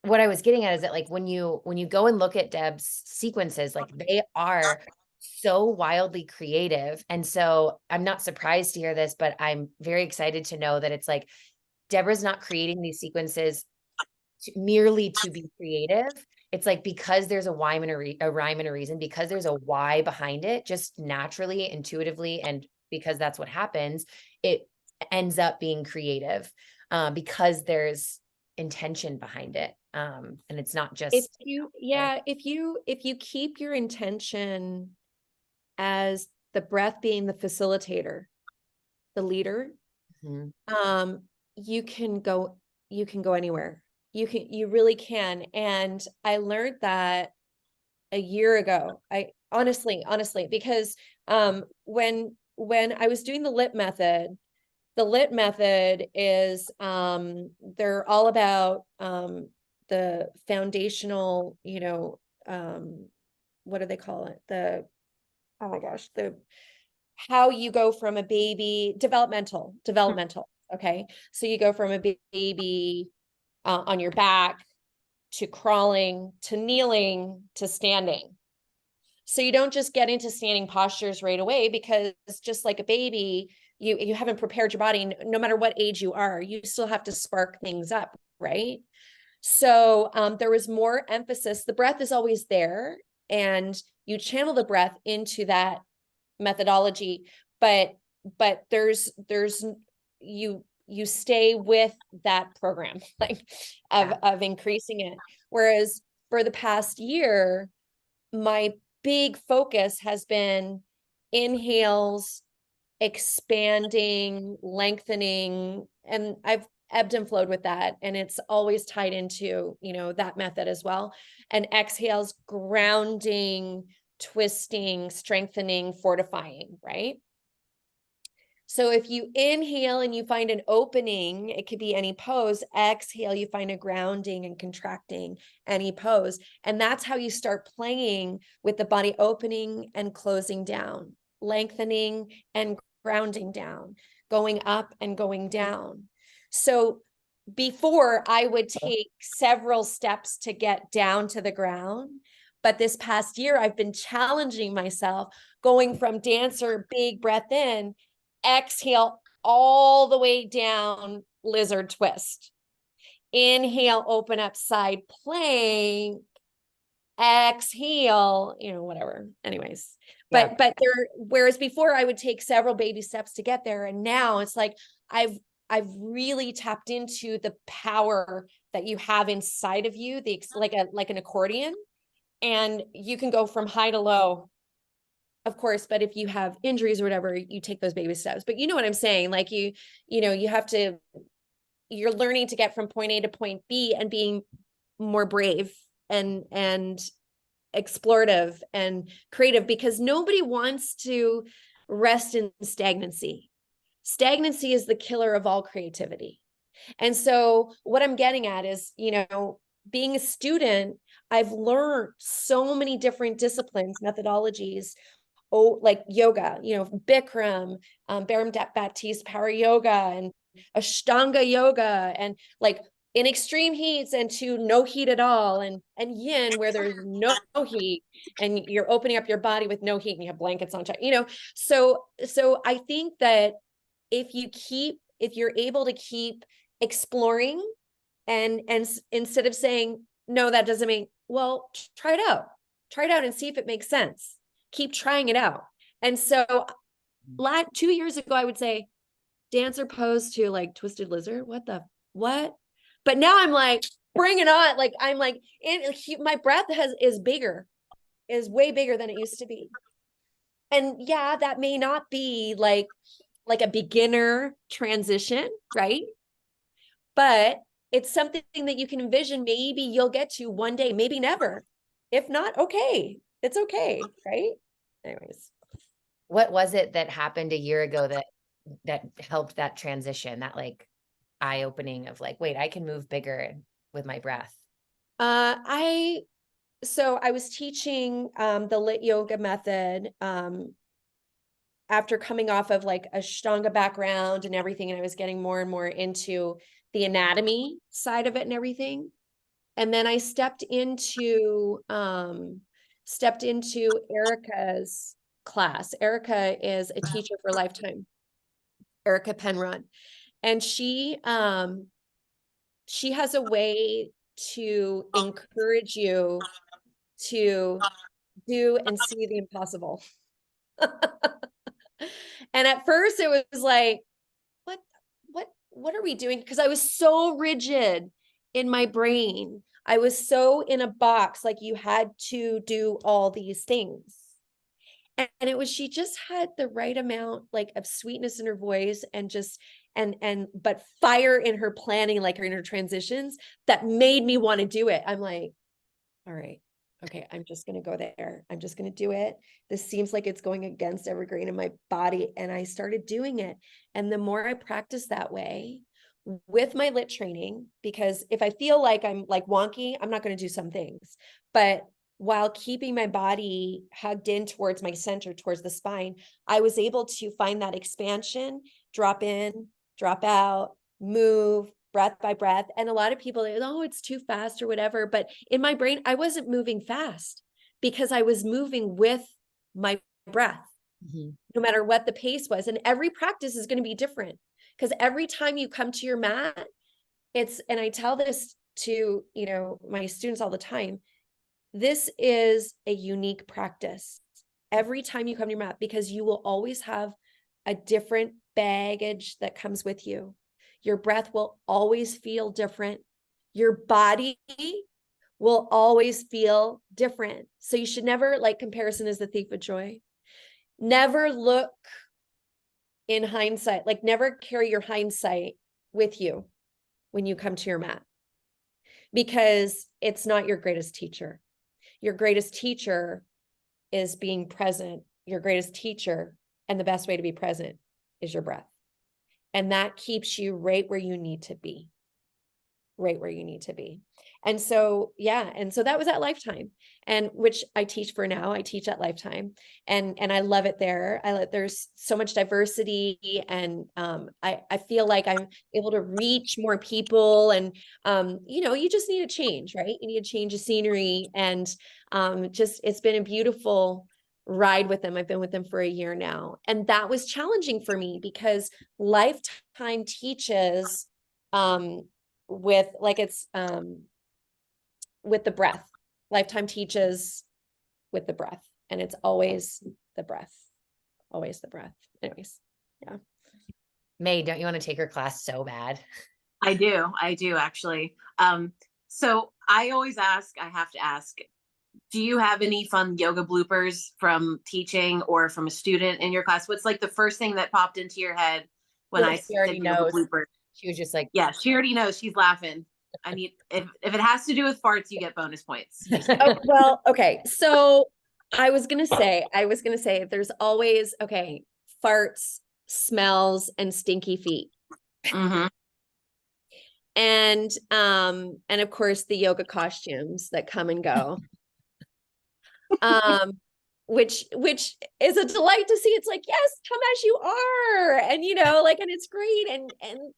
what I was getting at is that like when you go and look at Deb's sequences, like they are so wildly creative. And so I'm not surprised to hear this, but I'm very excited to know that it's like Deborah's not creating these sequences merely to be creative. It's like because there's a rhyme and a reason, because there's a why behind it, just naturally, intuitively, and because that's what happens, it ends up being creative because there's intention behind it. And it's not just if you keep your intention as the breath being the facilitator, the leader, you can go anywhere. You really can. And I learned that a year ago. I honestly, because when I was doing the lit method is they're all about the foundational, what do they call it? Oh my gosh, how you go from a baby, developmental. Okay. So you go from a baby on your back to crawling to kneeling to standing. So you don't just get into standing postures right away, because just like a baby, you haven't prepared your body. No matter what age you are, you still have to spark things up, right? So there was more emphasis. The breath is always there, and you channel the breath into that methodology, but there's you stay with that program like of increasing it. Whereas for the past year, my big focus has been inhales, expanding, lengthening, and I've ebbed and flowed with that. And it's always tied into, that method as well. And exhales, grounding, twisting, strengthening, fortifying, right? So if you inhale and you find an opening, it could be any pose. Exhale, you find a grounding and contracting, any pose. And that's how you start playing with the body opening and closing down, lengthening and grounding down, going up and going down. So before, I would take several steps to get down to the ground. But this past year, I've been challenging myself, going from dancer, big breath in, exhale all the way down, lizard twist. Inhale, open up, side plank. Exhale, whatever. Anyways, Yeah. but whereas before I would take several baby steps to get there, and now it's like I've really tapped into the power that you have inside of you, like an accordion, and you can go from high to low, of course. But if you have injuries or whatever, you take those baby steps. But you know what I'm saying? Like you have to, you're learning to get from point A to point B and being more brave and explorative and creative, because nobody wants to rest in stagnancy. Stagnancy is the killer of all creativity. And so what I'm getting at is, being a student, I've learned so many different disciplines, methodologies, like yoga, Bikram, Baram Baptiste power yoga, and Ashtanga yoga, and like in extreme heats and to no heat at all, and yin where there's no heat and you're opening up your body with no heat and you have blankets on top, so I think that if you're able to keep exploring, and instead of saying, no, that doesn't make, well, try it out and see if it makes sense. Keep trying it out. And so 2 years ago, I would say dancer pose to like twisted lizard. What? But now I'm like, bring it on. Like, I'm like, my breath is way bigger than it used to be. And yeah, that may not be like a beginner transition, right? But it's something that you can envision. Maybe you'll get to one day, maybe never. If not, okay. It's okay, right? Anyways. What was it that happened a year ago that helped that transition, that like eye-opening of like, wait, I can move bigger with my breath? So I was teaching the lit yoga method after coming off of like a Ashtanga background and everything, and I was getting more and more into the anatomy side of it and everything. And then I stepped into Erica's class. Erica is a teacher for lifetime, Erica Penrod. And she has a way to encourage you to do and see the impossible. And at first it was like, what are we doing? Because I was so rigid in my brain. I was so in a box, like you had to do all these things. And it was, she just had the right amount like of sweetness in her voice, and just but fire in her planning, like in her transitions, that made me want to do it. I'm like, all right, okay, I'm just going to go there. I'm just going to do it. This seems like it's going against every grain in my body. And I started doing it. And the more I practice that way with my lit training, because if I feel like I'm like wonky, I'm not going to do some things, but while keeping my body hugged in towards my center, towards the spine, I was able to find that expansion, drop in, drop out, move, breath by breath. And a lot of people, oh, it's too fast or whatever. But in my brain, I wasn't moving fast because I was moving with my breath, no matter what the pace was. And every practice is going to be different, because every time you come to your mat, and I tell this to, my students all the time, this is a unique practice every time you come to your mat, because you will always have a different baggage that comes with you. Your breath will always feel different. Your body will always feel different. So you should never, like, comparison is the thief of joy. Never look in hindsight, like never carry your hindsight with you when you come to your mat, because it's not your greatest teacher. Your greatest teacher is being present. Your greatest teacher, and the best way to be present, is your breath. And that keeps you right where you need to be. Right where you need to be. And so, yeah. And so that was at Lifetime, and which I teach for now. I teach at Lifetime, and I love it there. There's so much diversity, and I feel like I'm able to reach more people, and you just need a change, right? You need a change of scenery, and just, it's been a beautiful ride with them. I've been with them for a year now. And that was challenging for me because Lifetime teaches with like with the breath. Lifetime teaches with the breath, and it's always the breath. Always the breath. Anyways, yeah. May, don't you want to take her class so bad? I do actually. So I always ask, I have to ask, do you have any fun yoga bloopers from teaching or from a student in your class? What's like the first thing that popped into your head when Well, I she said already yoga knows. blooper? She was just like, Yeah, she already knows. She's laughing. I need, if it has to do with farts, you get bonus points. Oh, well, okay. So I was gonna say there's always, okay, farts, smells, and stinky feet. Mm-hmm. And of course the yoga costumes that come and go. Which is a delight to see. It's like, yes, come as you are. And you know, like, and it's great. And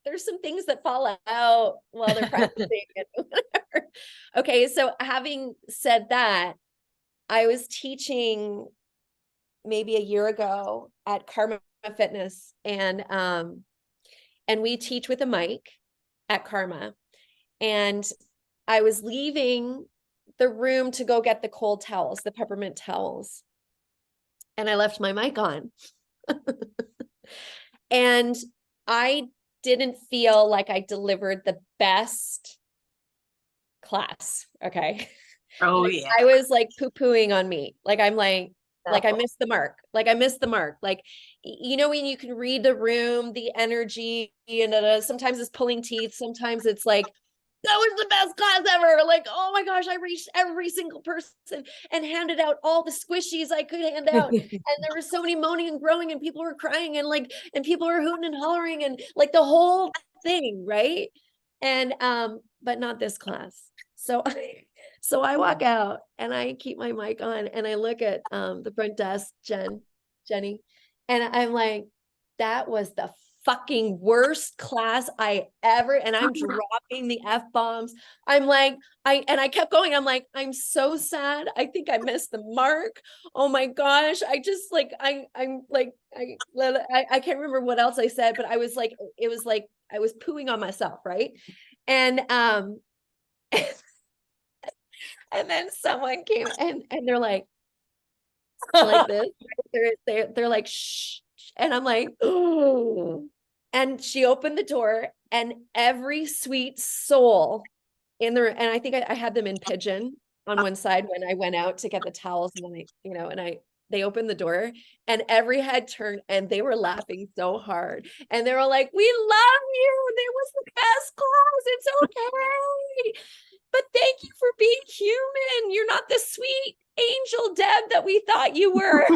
there's some things that fall out while they're practicing and whatever. Okay, so having said that, I was teaching maybe a year ago at Karma Fitness, and we teach with a mic at Karma. And I was leaving the room to go get the cold towels, the peppermint towels. And I left my mic on. And I didn't feel like I delivered the best class. Okay. Oh Like, yeah. I was like poo-pooing on me. Like, I'm like I missed the mark. Like I missed the mark. Like, you know, when you can read the room, the energy, and sometimes it's pulling teeth. Sometimes it's like, that was the best class ever. Like, oh my gosh, I reached every single person and handed out all the squishies I could hand out. And there was so many moaning and groaning, and people were crying, and like, and people were hooting and hollering, and like the whole thing, right? And but not this class. So I walk out and I keep my mic on, and I look at the front desk, Jenny, and I'm like, that was the fucking worst class I ever, and I'm dropping the F-bombs. I'm like, I kept going. I'm like, I'm so sad. I think I missed the mark. Oh my gosh. I just like, I'm like, I can't remember what else I said, but I was like, it was like, I was pooing on myself. Right. And, and then someone came and they're like this. They're like, shh. And I'm like, oh. And she opened the door, and every sweet soul in the room, and I think I had them in pigeon on one side when I went out to get the towels, and then they opened the door, and every head turned, and they were laughing so hard, and they were like, we love you. It was the best class. It's okay. But thank you for being human. You're not the sweet angel Deb that we thought you were.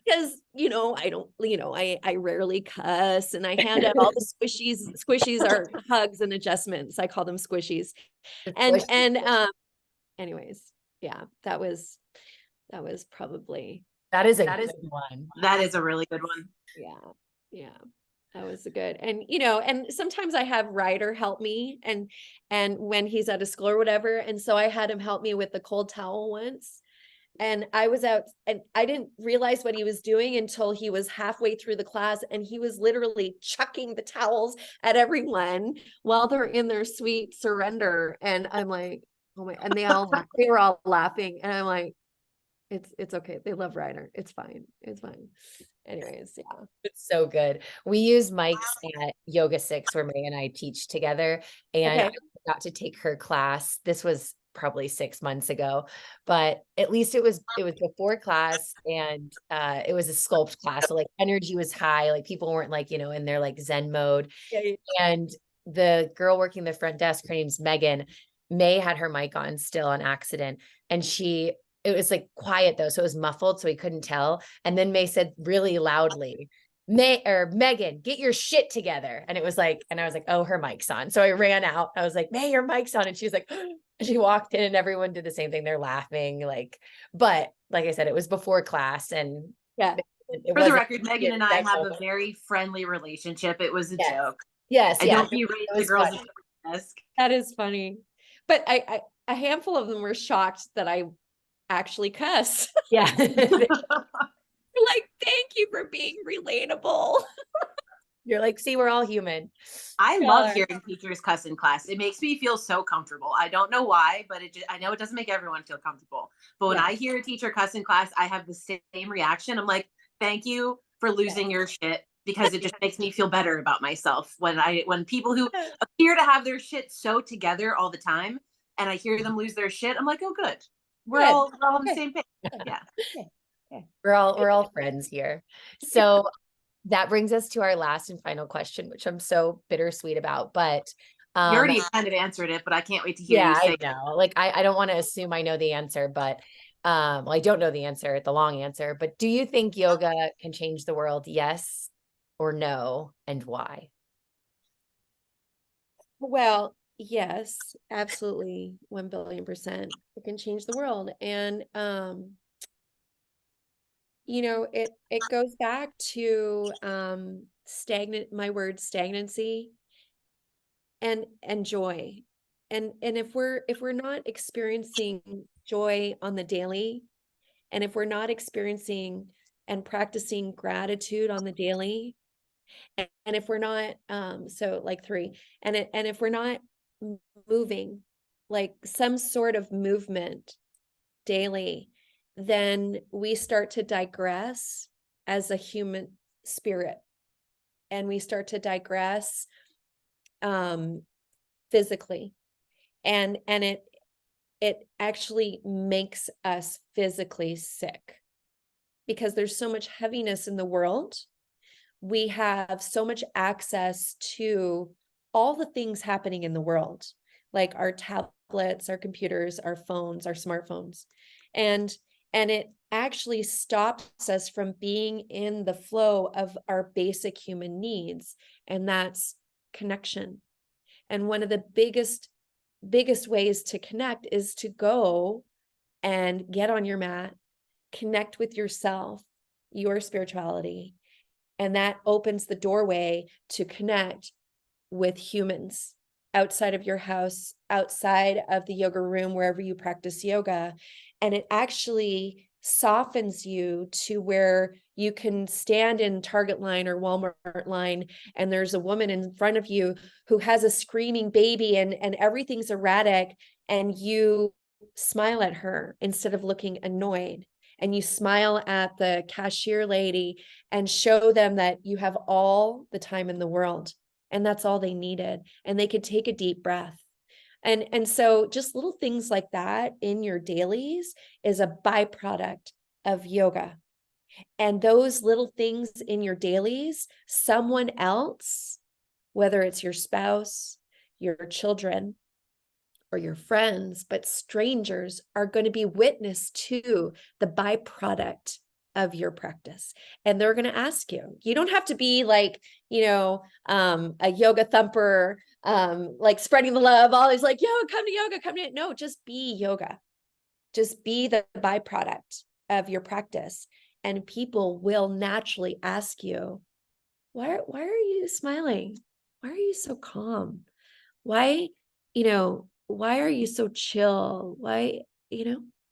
Because, you know, I don't, you know, I rarely cuss, and I hand out all the squishies. Squishies are hugs and adjustments. I call them squishies. And anyways, yeah, that was probably, that is a good one. That is a really good one. Yeah. That was good. And, you know, and sometimes I have Ryder help me, and when he's at a school or whatever. And so I had him help me with the cold towel once. And I was out, and I didn't realize what he was doing until he was halfway through the class, and he was literally chucking the towels at everyone while they're in their sweet surrender. And I'm like, oh my, and they were all laughing. And I'm like, it's okay. They love Ryder. It's fine. It's fine. Anyways, yeah. It's so good. We use mics at Yoga 6 where May and I teach together, and I got to take her class. This was probably 6 months ago, but at least it was before class, and it was a sculpt class. So like energy was high, like people weren't like, you know, in their like Zen mode. Yeah. And the girl working the front desk, her name's Megan. May had her mic on still on accident, and it was like quiet though, so it was muffled, so we couldn't tell. And then May said really loudly, Megan, get your shit together. And it was like, and I was like, oh, her mic's on. So I ran out. I was like, May, your mic's on. And she was like, she walked in, and everyone did the same thing. They're laughing, like, but like I said, it was before class, and yeah. For the record, Megan and I have a very friendly relationship. It was a joke. Yes. I don't berate the girls at the desk. That is funny. But a handful of them were shocked that I actually cuss. Yeah. You're like, thank you for being relatable. You're like, see, we're all human. I love Yeah. hearing teachers cuss in class. It makes me feel so comfortable. I don't know why, but I know it doesn't make everyone feel comfortable. But when Yeah. I hear a teacher cuss in class, I have the same reaction. I'm like, thank you for losing your shit, because it just makes me feel better about myself when people who appear to have their shit so together all the time, and I hear them lose their shit, I'm like, oh, good. We're all on the Good. same page. Yeah. We're all friends here. So that brings us to our last and final question, which I'm so bittersweet about. But You already kind of answered it, but I can't wait to hear yeah, you say I know. Like I don't want to assume I know the answer, but well, I don't know the answer, the long answer. But do you think yoga can change the world? Yes or no, and why? Well, yes, absolutely, 1 billion%. It can change the world. And it goes back to stagnancy and joy. And if we're not experiencing joy on the daily, and if we're not experiencing and practicing gratitude on the daily, and if we're not so like three, and if we're not moving, like some sort of movement daily, then we start to digress as a human spirit, and we start to digress um physically, and it actually makes us physically sick, because there's so much heaviness in the world. We have so much access to all the things happening in the world, like our tablets, our computers, our phones, our smartphones. And it actually stops us from being in the flow of our basic human needs, and that's connection. And one of the biggest ways to connect is to go and get on your mat, connect with yourself, your spirituality, and that opens the doorway to connect with humans outside of your house, outside of the yoga room, wherever you practice yoga. And it actually softens you to where you can stand in Target line or Walmart line, and there's a woman in front of you who has a screaming baby, and everything's erratic, and you smile at her instead of looking annoyed. And you smile at the cashier lady and show them that you have all the time in the world, and that's all they needed, and they could take a deep breath. And so just little things like that in your dailies is a byproduct of yoga. And those little things in your dailies, someone else, whether it's your spouse, your children, or your friends, but strangers, are going to be witness to the byproduct of your practice. And they're going to ask you. You don't have to be like, a yoga thumper, like spreading the love, always like, yo, come to yoga, come to, no, just be yoga. Just be the byproduct of your practice. And people will naturally ask you, why are you smiling? Why are you so calm? Why, why are you so chill? Why,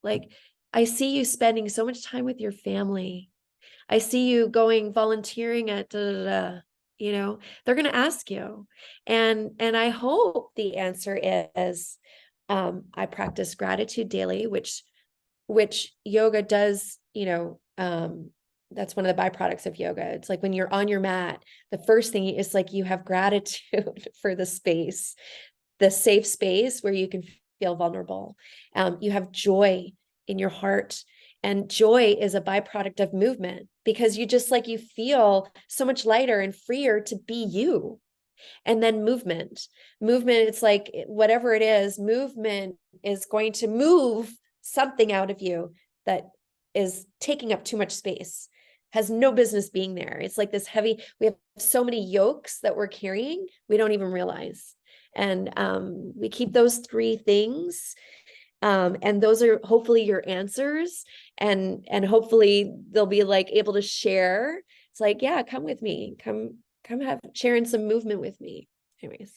like, I see you spending so much time with your family. I see you going volunteering at da, da, da. They're going to ask you. And I hope the answer is, I practice gratitude daily, which yoga does, that's one of the byproducts of yoga. It's like when you're on your mat, the first thing is like you have gratitude for the space, the safe space where you can feel vulnerable. You have joy in your heart, and joy is a byproduct of movement, because you feel so much lighter and freer to be you. And then movement, it's like whatever it is, movement is going to move something out of you that is taking up too much space, has no business being there. It's like this heavy, we have so many yokes that we're carrying, we don't even realize. And we keep those three things, and those are hopefully your answers, and hopefully they'll be like able to share. It's like, yeah, come with me, come have sharing some movement with me. Anyways,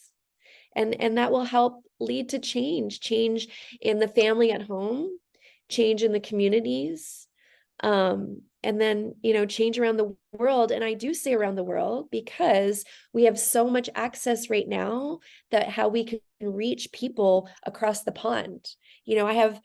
and that will help lead to change in the family at home, change in the communities, and then, change around the world. And I do say around the world because we have so much access right now that how we can reach people across the pond. I have,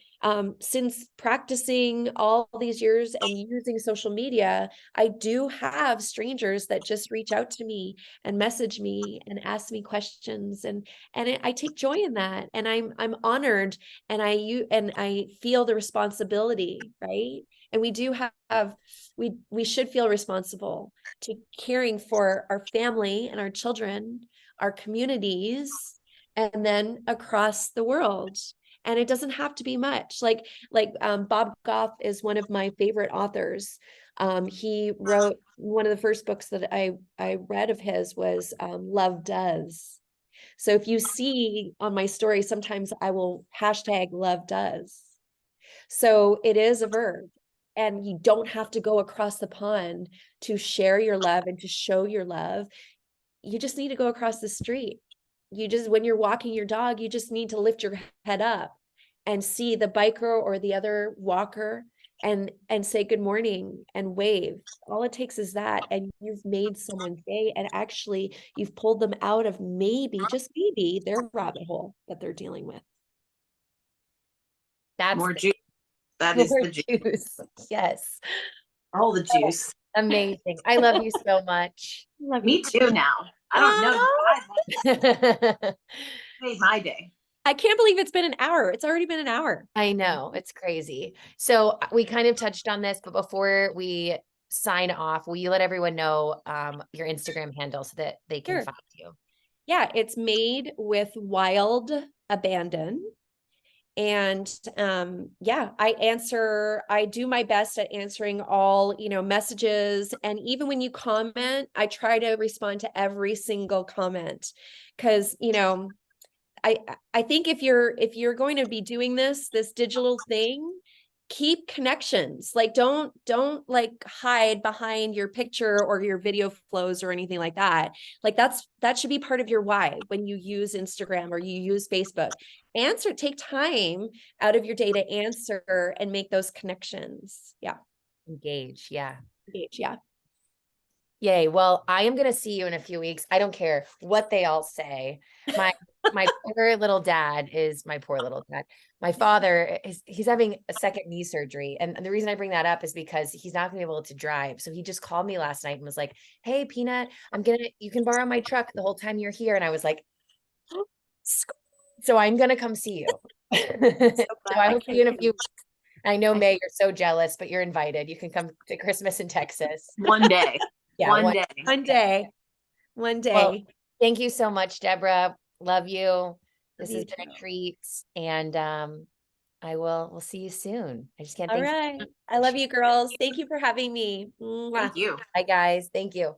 since practicing all these years and using social media, I do have strangers that just reach out to me and message me and ask me questions, and I take joy in that, and I'm honored, and I feel the responsibility, right? And we do have, we should feel responsible to caring for our family and our children, our communities, and then across the world. And it doesn't have to be much. Bob Goff is one of my favorite authors. He wrote, one of the first books that I read of his was Love Does. So if you see on my story, sometimes I will hashtag love does. So it is a verb. And you don't have to go across the pond to share your love and to show your love. You just need to go across the street. When you're walking your dog, you just need to lift your head up and see the biker or the other walker and say good morning and wave. All it takes is that, and you've made someone's day, and actually you've pulled them out of maybe, just maybe, their rabbit hole that they're dealing with. That's more juice. That is the juice. Yes. All the juice. Amazing. I love you so much. Love Me too now. I don't know. Made my day. I can't believe it's been an hour. It's already been an hour. I know, it's crazy. So we kind of touched on this, but before we sign off, will you let everyone know your Instagram handle so that they can find you? Yeah, it's Made with Wild Abandon. And yeah, I do my best at answering all, messages. And even when you comment, I try to respond to every single comment. Because, I think if you're going to be doing this digital thing, keep connections. Like don't like hide behind your picture or your video flows or anything like that. Like that should be part of your why when you use Instagram or you use Facebook. Take time out of your day to answer and make those connections. Yeah. Engage. Yeah. Engage. Yeah. Yay. Well, I am going to see you in a few weeks. I don't care what they all say. My poor little dad is my poor little dad. My father he's having a second knee surgery. And the reason I bring that up is because he's not gonna be able to drive. So he just called me last night and was like, "Hey, Peanut, you can borrow my truck the whole time you're here." And I was like, oh, so I'm going to come see you. So I will see you in a few weeks. I know, May, you're so jealous, but you're invited. You can come to Christmas in Texas. One day. Yeah, one day. Well, thank you so much, Deborah. Love you. This has been a treat. And we'll see you soon. I just can't All thank you. right. I love you, girls. Thank you for having me. Mwah. Thank you. Bye, guys. Thank you.